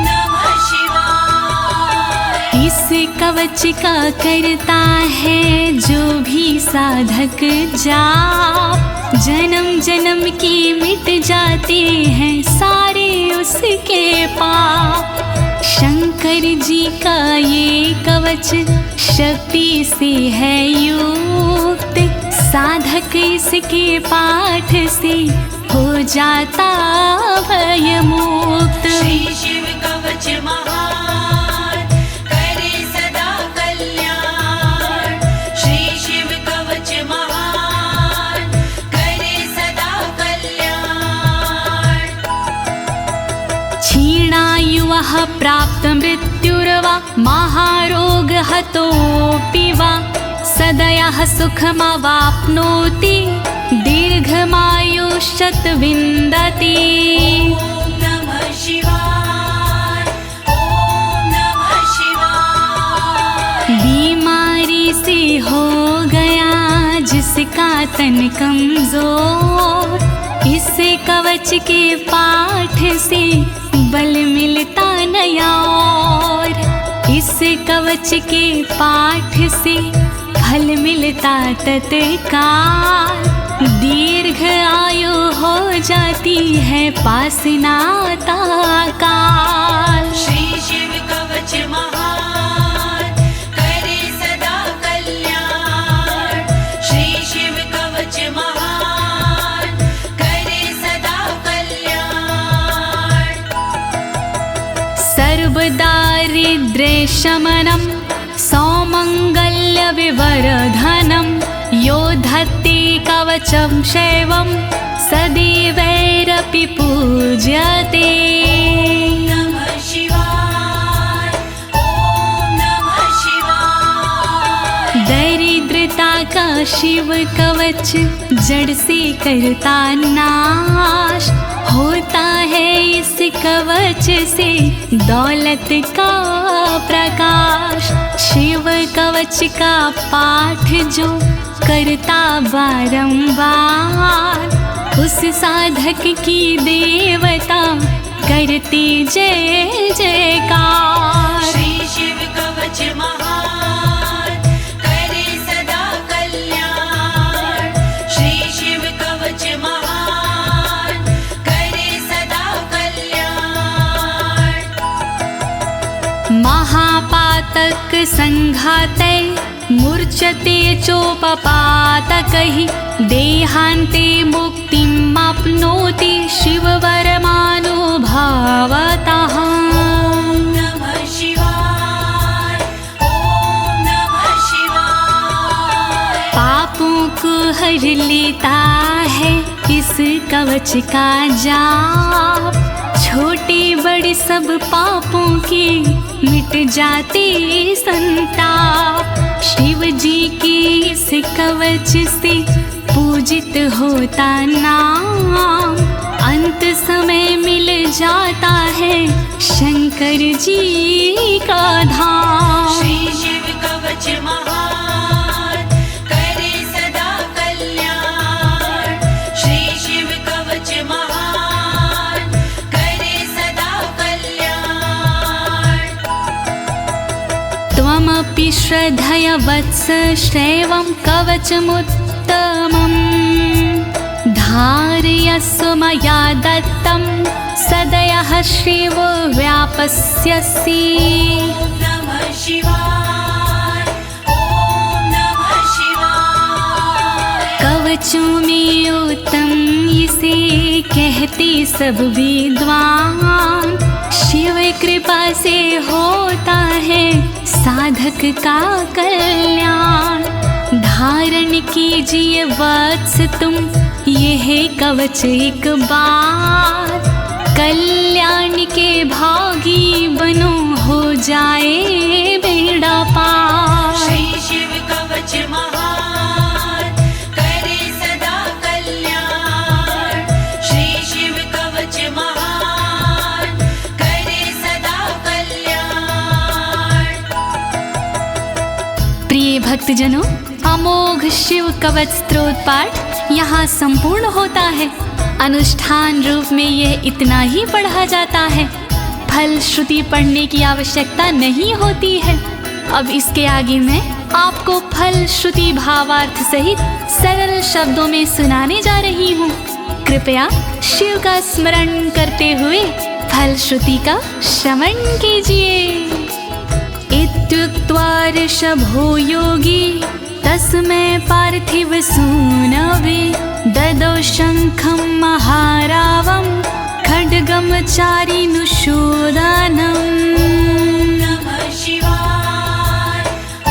नमः शिवाय। इस कवच का करता है जो भी साधक जाप, जन्म जन्म के मिट जाते हैं सारे उसके पाप। शंकर जी का ये कवच शक्ति से है युक्त, साधक इसके पाठ से हो जाता भयमुक्त। श्री शिव कवच महान करे सदा कल्याण। श्री शिव कवच महान करे सदा कल्याण। क्षीणायुः प्राप्त मृत्युर्वा महारोगहतोऽपि वा, सदयः सुखमवाप्नोति दीर्घमायुष्यत् विन्दति। ॐ नमः शिवाय ॐ नमः शिवाय। बीमारी से हो गया जिसका तन कमजोर, इस कवच के पाठ से बल मिलता नया और। इस कवच के पाठ से फल मिलता तत्काल, दीर्घ आयु हो जाती है पास नाता काल। श्री शिव कवच महान करे सदा कल्याण। श्री शिव कवच महान करे सदा कल्याण। सर्वदारिद्र्यशमनं सौमङ्गल्यविवर्धनं, यो धत्ते कवचं शैवं सदैवैरपि पूज्यते। नमः शिवाय ॐ नमः शिवाय। दरिद्रता का शिव कवच जड़ से करता नाश, होता है इस कवच से दौलत का प्रकाश। शिव कवच का पाठ जो करता बारंबार, उस साधक की देवता करती जय जयकार। श्री शिव कवच महान करे सदा कल्याण। श्री शिव कवच महान करे सदा कल्याण। महापातक संघाते मूर्छते चोपपातकैः, देहान्ते मुक्तिमाप्नोति शिववरमानुभावतः। नमः शिवाय ॐ नमः शिवाय। पापों को हर लेता है इस कवच का जाप, छोटे बड़े सब पापों के मिट जाते संताप। शिव जी के इस कवच से पूजित होता नाम, अंत समय मिल जाता है शंकर जी का धाम। श्री शिव कवच महान करे सदा कल्याण। श्री शिव कवच महान श्रद्धया वत्स श्रेवं कवचमुत्तमम् धारयस्व मया दत्तं सदयः श्रीवो व्यापस्यसि। नमः शिवाय, ॐ नमः शिवाय। कवचों में उत्तम इसे कहते सब विद्वान, शिव कृपा से होता है साधक का कल्याण। धारण कीजिए वत्स तुम यह कवच एक बार, कल्याण के भागी बनो हो जाए बेड़ा पार। श्री शिव कवच महान करे सदा कल्याण। श्री शिव कवच महान करे सदा कल्याण। प्रिय भक्तजनों, अमोघ शिव कवच स्तोत्र पाठ यहाँ संपूर्ण होता है। अनुष्ठान रूप में यह इतना ही पढ़ा जाता है, फल श्रुति पढ़ने की आवश्यकता नहीं होती है। अब इसके आगे मैं आपको फल श्रुति भावार्थ सहित सरल शब्दों में सुनाने जा रही हूँ। कृपया शिव का स्मरण करते हुए फल श्रुति का श्रवण कीजिए। इत्युक्त्वा ऋषभो योगी तस्मै पार्थिव सूनवे ददौ शङ्खं महारावं खड्गं चारिनुशोदानम्। नमः शिवाय, ॐ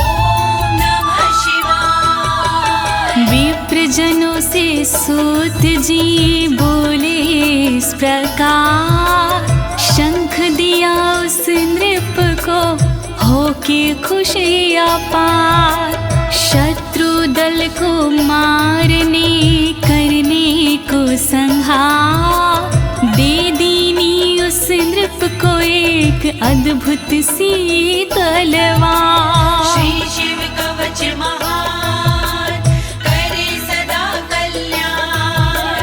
नमः शिवाय। विप्रजनों से सूत जी बोले इस प्रकार, शंख दिया उस नृप को होके खुशी अपार। शत्रु दल को मारने करने को संहार, दे दीनी उस नृप को एक अद्भुत सी तलवार। श्री शिव कवच महान करे सदा कल्याण।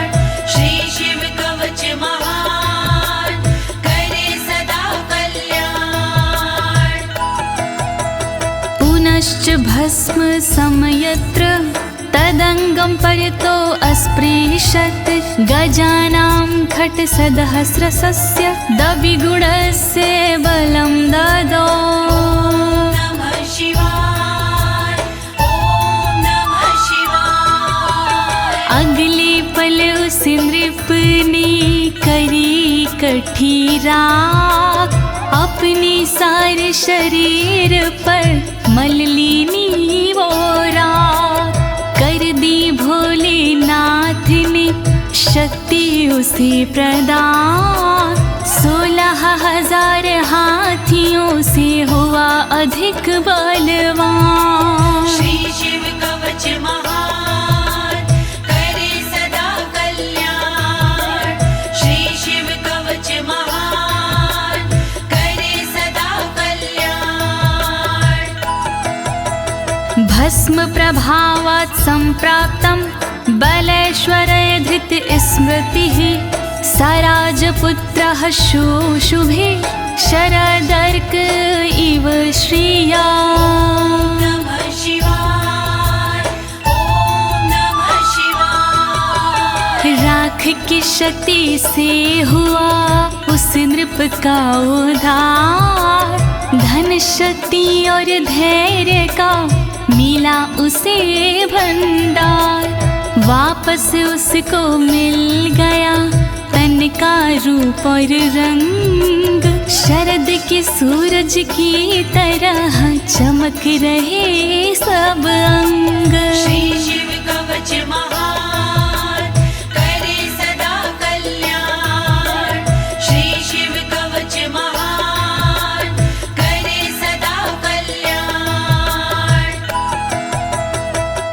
श्री शिव कवच महान करे सदा कल्याण। पुनश्च भस्म समयत्र तदंगं परितो अस्पृशत्, गजानां खट्सहस्रस्य दविगुणस्य बलं ददौ। नमः शिवाय, ॐ नमः शिवाय। अगले पल उस नृप ने करी कठी राख, अपने सारे शरीर पर मल ली वो राख। कर दी भोलेनाथ ने शक्ति उसे प्रदान, 16,000 हाथियों से हुआ अधिक बलवान। श्री शिव कवच महान करे सदा कल्याण। श्री शिव कवच महान करे सदा कल्याण। भस्म प्रभावात् सम्प्राप्तं बलेश्वरे धृत स्मृतिः, सराजपुत्रः शुशुभे शरदर्क इव श्रिया। नमः शिवाय, ॐ नमः शिवाय। राख की शक्ति से हुआ उस नृप का उद्धार, धन शक्ति और धैर्य का मिला उसे भंडार। वापस उसको मिल गया तन का रूप और रंग, शरद के सूरज की तरह चमक रहे सब अंग। श्री शिव कवच महान करे सदा कल्याण। श्री शिव कवच महान करे सदा कल्याण।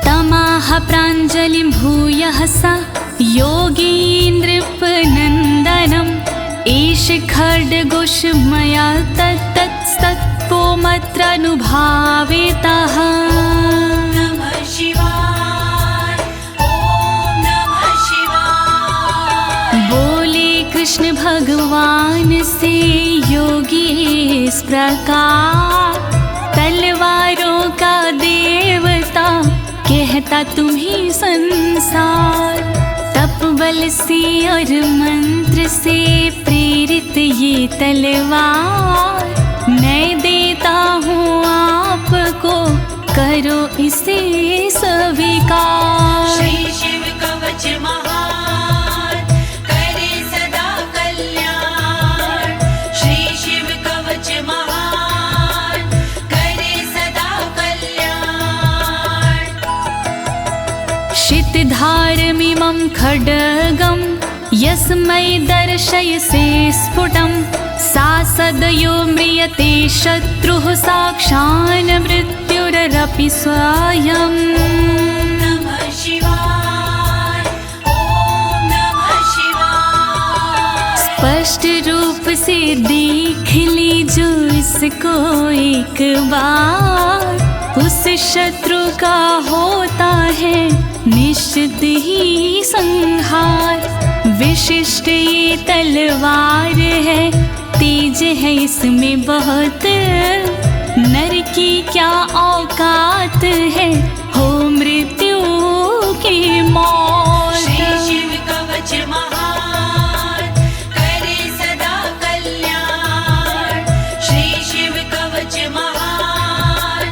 तमाह प्राञ्जलिं भूयः सा योगीन्द्रपनन्दनम्, एष खड्गोष मया तत्तत्पोमत्रानुभावितः। नमः शिवाय, ॐ नमः शिवाय। बोले कृष्ण भगवान से योगी इस प्रकार, तलवारों देता तुम्हें संसार। तप बल से और मंत्र से प्रेरित ये तलवार, मैं देता हूँ आपको, करो इसे स्वीकार। श्री शिव कवच महान, करे सदा कल्याण। श्री शिव कवच महान, करे सदा कल्याण। शितधारमिमं खड्गं यस्मै दर्शयसे स्फुटं, सा सदयो म्रियते शत्रुः साक्षान् मृत्युरपि स्वयं। नमः शिवाय, ओम नमः शिवाय। स्पष्ट रूप से देख लीजो इसको एक बार, उस शत्रु का होता है निश्चित ही संहार। विशिष्ट ये तलवार है, तेज है इसमें बहुत, नर की क्या औकात है, हो मृत्यु की मौत। श्री शिव कवच महान, करे सदा कल्याण। श्री शिव कवच महान,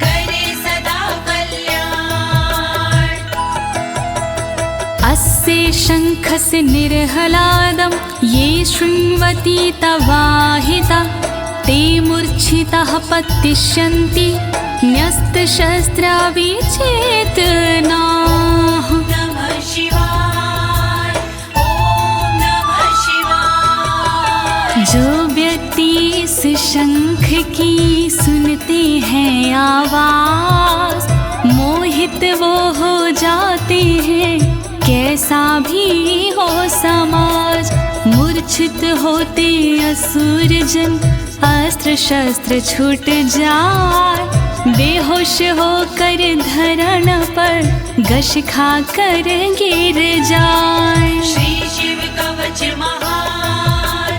करे सदा कल्याण। अस्य शङ्खस्य निर्हलादं ये शृण्वन्ति तवाहिता, ते मूर्छिताः पतिष्यन्ति न्यस्तशस्त्रा विचेतनाः। नमः शिवाय, ओम नमः शिवाय। जो व्यक्ति इस शंख की सुनते हैं आवाज, मोहित वो हो जाते हैं, कैसा भी हो समाज। मूर्छित होते असुर जन, अस्त्र शस्त्र छूट जाए, बेहोश होकर धरण पर घस खा कर गिर जाए। श्री शिव कवच महान,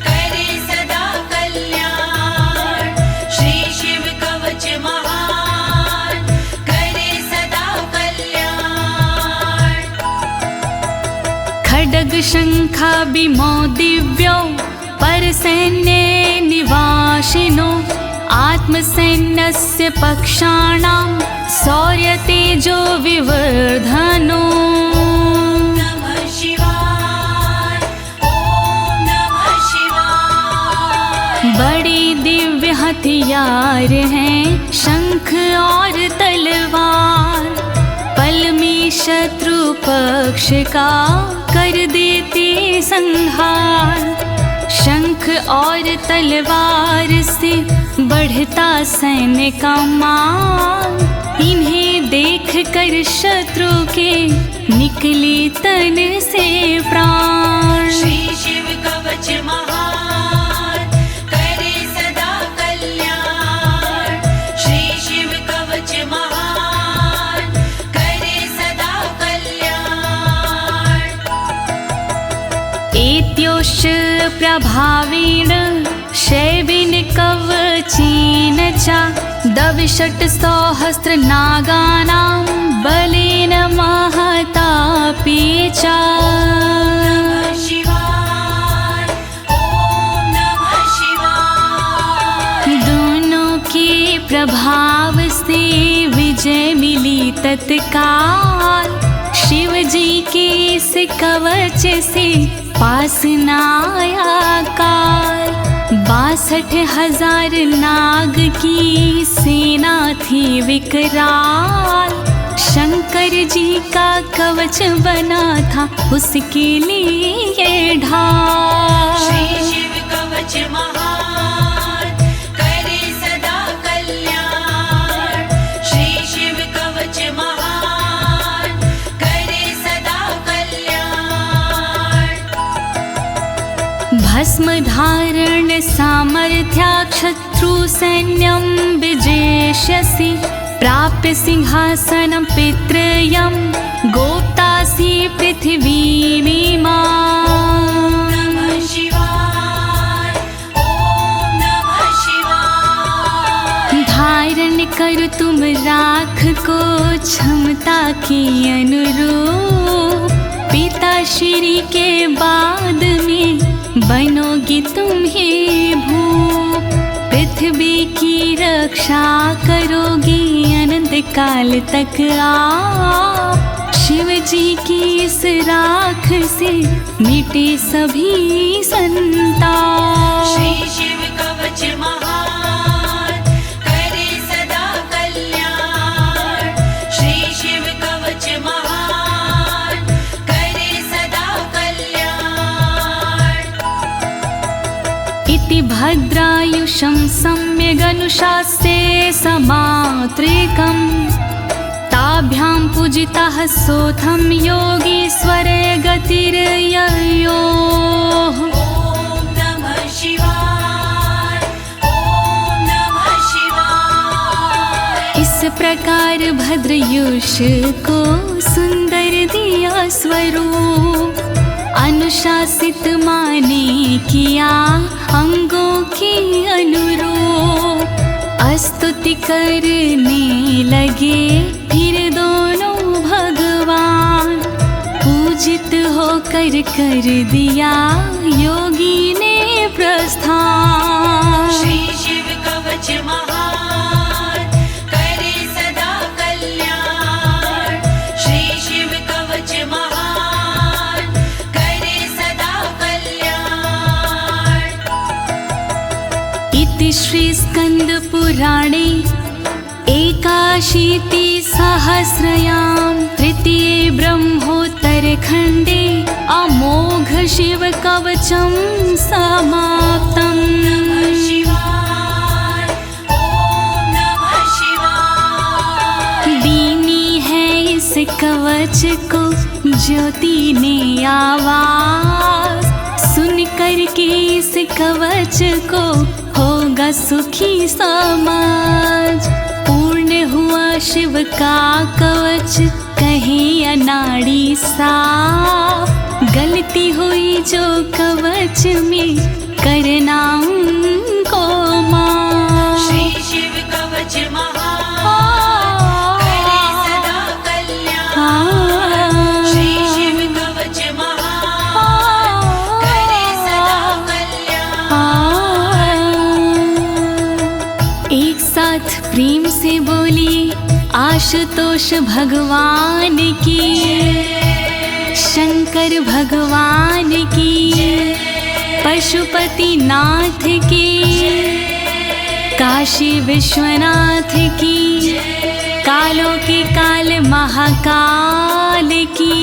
करे सदा कल्याण। श्री शिव कवच महान, करे सदा कल्याण। खड्ग शंखाभिमो दिव्यो परसैन्ये निवासिनो, आत्मसैन्यस्य पक्षाणां शौर्यतेजो विवर्धनो। नमः शिवाय, ओम नमः शिवाय। बड़ी दिव्य हथियार हैं शंख और तलवार, पल में शत्रु पक्ष का कर देते संहार। शंख और तलवार से बढ़ता सैन्य का मान, इन्हें देख कर शत्रु के निकले तन से प्राण। श्री शिव कवच महान, करे सदा कल्याण। श्री शिव कवच महान, करे सदा कल्याण। एत्योश्च प्रभावेण शैवेन कवचेन च, दविषट् सहस्र नागानां बलेन महतापि च। नमः शिवाय, ओम नमः शिवाय। दोनों के प्रभाव से विजय मिली तत्काल, शिव जी के इस कवच से पास न आया काल। 62,000 नाग की सेना थी विकराल, शंकर जी का कवच बना था उसके लिए ढाल। श्री शिव कवच महान, करे सदा कल्याण। श्री शिव कवच महान, करे सदा कल्याण। भस्म धारण सामर्थ्या शत्रु सैन्यं विजेष्यसि, प्राप्य सिंहासनं पितृयं गोप्तासि पृथिवीमिमां। नमः शिवाय, ओम नमः शिवाय। धारण कर तुम तुम राख को क्षमता के अनुरूप, पिता श्री के बाद में बनोगी तुम ही भूप। पृथ्वी की रक्षा करोगी अनंत काल तक आप, शिव जी की इस राख से मिटे सभी संताप। श्री शिव कवच महान करे सदा कल्याण, श्री शिव कवच महान करे सदा कल्याण। इति भद्रायुषं सम्यगनुशास्ये समात्रिकम्, ताभ्यां पूजितः सोऽथं योगीश्वरे गतिर्ययोः। ॐ नमः शिवाय, ॐ नमः शिवाय। इस प्रकार भद्रयुष को सुंदर दिया स्वरूप, अनुशासित माने किया अंगों की अनुरूप। स्तुति करने लगे फिर दोनों भगवान, पूजित होकर कर दिया योगी ने प्रस्थान। श्री शिव कवच महान करे सदा कल्याण, श्री शिव कवच महान करे सदा कल्याण। इति श्री स्कंद पुराणे एकाशीति सहस्रयां तृतीये ब्रह्मोत्तर खंडे अमोघ शिव कवचं समाप्तम्। नमः शिवाय, ॐ नमः शिवाय। दीनी है इस कवच को ज्योति ने आवाज, सुन कर के इस कवच को होगा सुखी समाज। पूर्ण हुआ शिव का कवच कहे अनाड़ी साफ, गलती हुई जो कवच में करना उनको माफ। श्री शिव कवच महान करे सदा कल्याण, श्री शिव कवच महान करे सदा कल्याण। एक साथ प्रेम से बोलिए आशुतोष भगवान की, शंकर भगवान की, पशुपति नाथ की, काशी विश्वनाथ की, कालों के काल महाकाल की।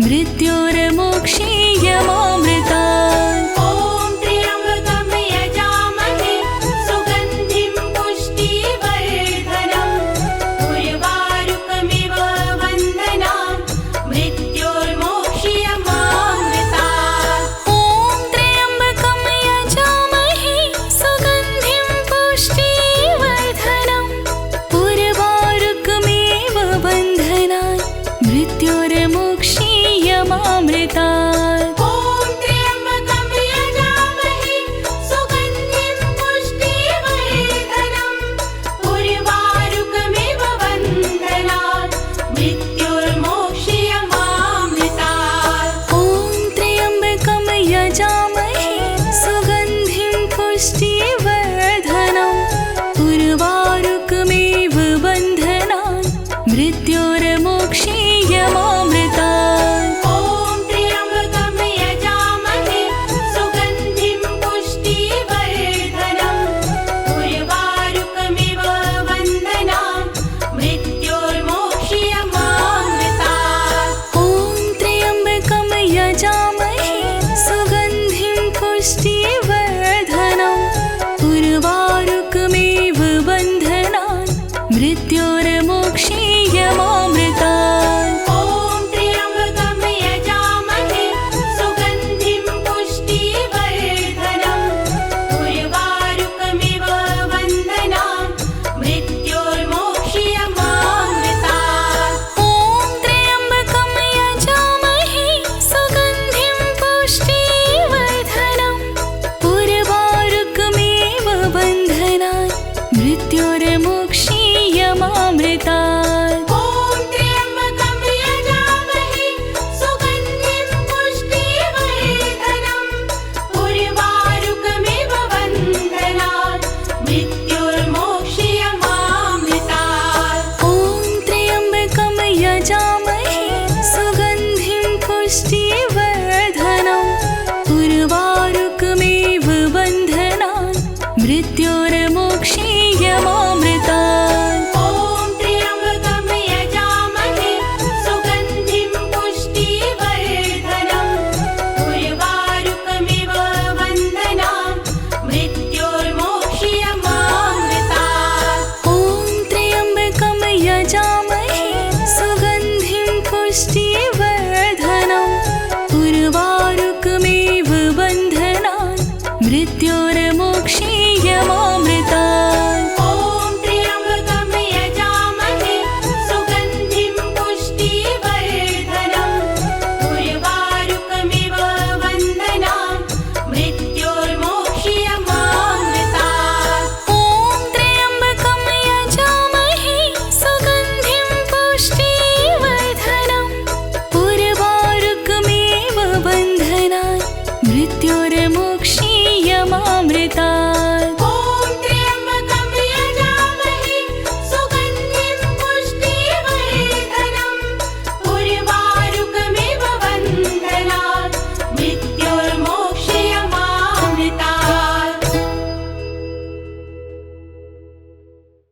मृत्योर्मोक्षीयमामृतात्। ॐ त्र्यम्बकं यजामहे सुगन्धिं पुष्टिवर्धनम् उर्वारुकमिव बन्धनान् मृत्योर्मोक्षीयमामृतात्। ॐ त्र्यम्बकं यजामहे सुगन्धिं पुष्टिवर्धनम् उर्वारुकमिव बन्धनान् मृत्योर्मोक्षीयमामृतात्। ॐ त्र्यम्बकं यजामहे सुगन्धिं पुष्टिवर्धनम् उर्वारुकमिव बन्धनान् मृत्योर्मोक्षीयमामृतात्। ॐ त्र्यम्बकं यजामहे सुगन्धिं पुष्टिवर्धनम् उर्वारुकमिव बन्धनान् मृत्योर्मोक्षीयमामृतात्। ॐ त्र्यम्बकं यजामहे सुगन्धिं पुष्टिवर्धनम् उर्वारुकमिव बन्धनान् मृत्योर्मोक्षीयमामृतात्। ॐ त्र्यम्बकं यजामहे सुगन्धिं पुष्टिवर्धनम् उर्वारुकमिव बन्धनान् मृत्योर्मोक्षीयमामृतात्। ॐ त्र्यम्बकं यजामहे सुगन्धिं पुष्टिवर्धनम् उर्वारुकमिव बन्धनान् मृत्योर्मोक्षीयमामृतात्। ॐ त्र्यम्बकं यजामहे सुगन्धिं पुष्टिवर्धनम् उर्वारुकमिव बन्धनान् मृत्योर्मोक्षीयमामृतात्। ॐ त्र्यम्बकं यजामहे सुगन्धिं पुष्टिवर्धनम् उर्वारुकमिव बन्धनान् मृत्योर्मोक्षीयमामृतात्। ॐ त्र्यम्बकं यजामहे सुगन्धिं पुष्टिवर्धनम् उर्वारुकमिव बन्धनान् मृत्योर्मोक्षीयमामृतात्।